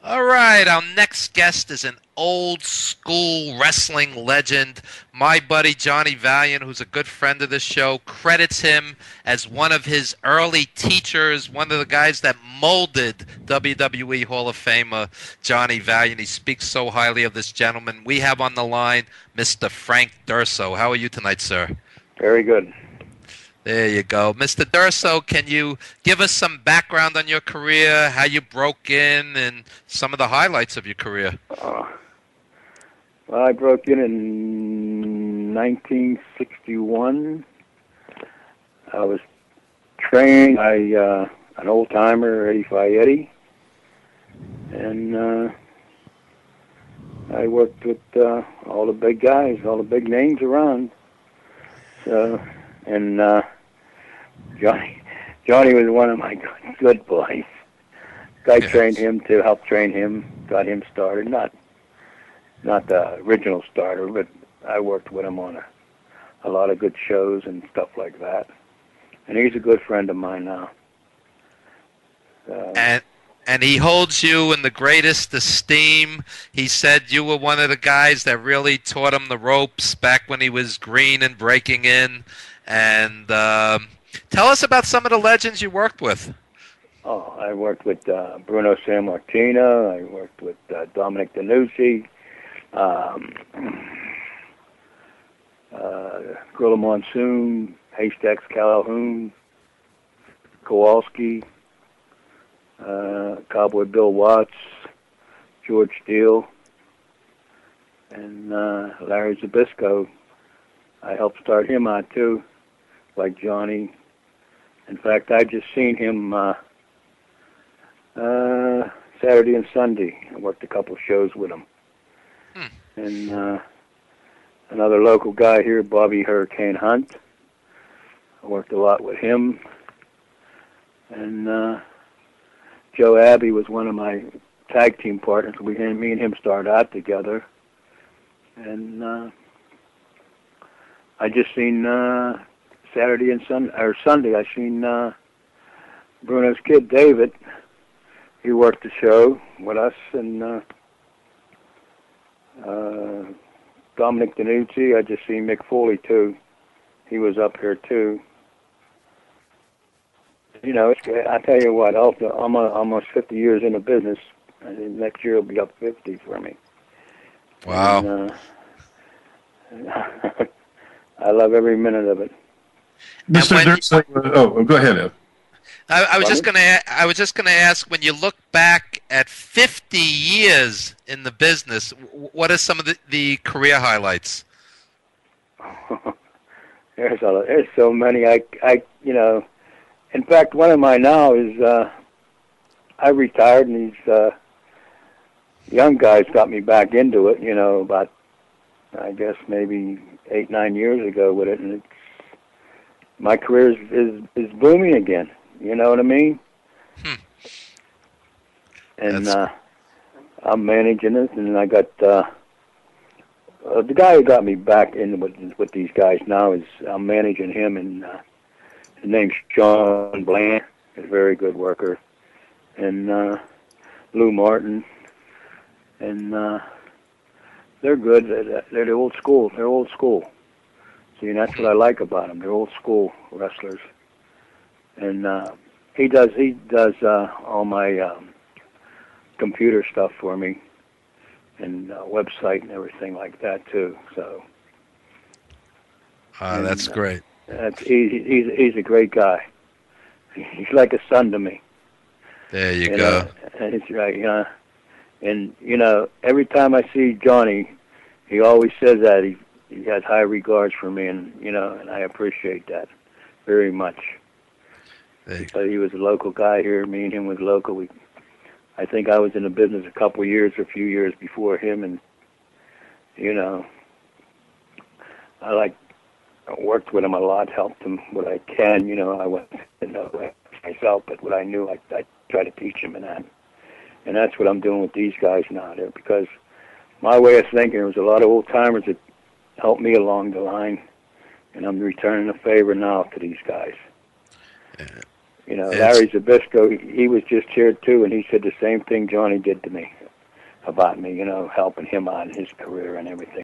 All right, our next guest is an old school wrestling legend. My buddy Johnny Valiant, who's a good friend of the show, credits him as one of his early teachers, one of the guys that molded WWE Hall of Famer Johnny Valiant. He speaks so highly of this gentleman. We have on the line Mr. Frank Durso. How are you tonight, sir? Very good. There you go. Mr. Durso, can you give us some background on your career, how you broke in, and some of the highlights of your career? Uh, well, I broke in 1961. I was trained by an old timer, Eddie Fayette, and I worked with all the big guys, all the big names around. So, and Johnny was one of my good boys. I trained Yes. him to help train him, got him started. Not the original starter, but I worked with him on a lot of good shows and stuff like that. And he's a good friend of mine now. Uh, And and he holds you in the greatest esteem. He said you were one of the guys that really taught him the ropes back when he was green and breaking in. And tell us about some of the legends you worked with. I worked with Bruno Sammartino. I worked with Dominic DeNucci, um, Gorilla Monsoon, Haystacks Calhoun, Kowalski, Cowboy Bill Watts, George Steele, and Larry Zabisco. I helped start him out too, like Johnny. In fact, I just seen him Saturday and Sunday. I worked a couple shows with him. Hmm. And another local guy here, Bobby Hurricane Hunt. I worked a lot with him. And Joe Abbey was one of my tag team partners. Me and him started out together. And I just seen Saturday and Sunday. I seen Bruno's kid David. He worked the show with us, and Dominic DeNucci. I just seen Mick Foley too. He was up here too. You know, I tell you what, I'm almost 50 years in the business. I think next year will be up 50 for me. Wow. And I love every minute of it. And Mr. when Durso, go ahead, Ed. I was just Pardon gonna I was just gonna ask, when you look back at 50 years in the business, what are some of the career highlights? me? There's so many. You know. In fact, one of mine now is I retired, and these young guys got me back into it. You know, about I guess maybe 8, 9 years ago with it, and my career is booming again. You know what I mean? Hmm. And That's I'm managing it, and I got the guy who got me back in with these guys now is I'm managing him, and his name's Sean Bland. He's a very good worker, and Lou Martin, and they're good. They're the old school. They're old school. See, and that's what I like about them. They're old school wrestlers, and he does all my computer stuff for me, and website and everything like that too. So, that's and great. he's a great guy. He's like a son to me. There you You go. know, and it's right. And you know, every time I see Johnny, he always says that he has high regards for me, and you know, and I appreciate that very much. There you Because he was a local guy here. Me and him was local. I think I was in the business a few years before him, and you know, I worked with him a lot, helped him what I can. You know, I went myself, but what I knew, I try to teach him, and that's what I'm doing with these guys now. There, because my way of thinking, there was a lot of old timers that helped me along the line, and I'm returning a favor now to these guys. Yeah. You know, It's Larry Zabisco, he was just here too, and he said the same thing Johnny did to me about me, you know, helping him out in his career and everything.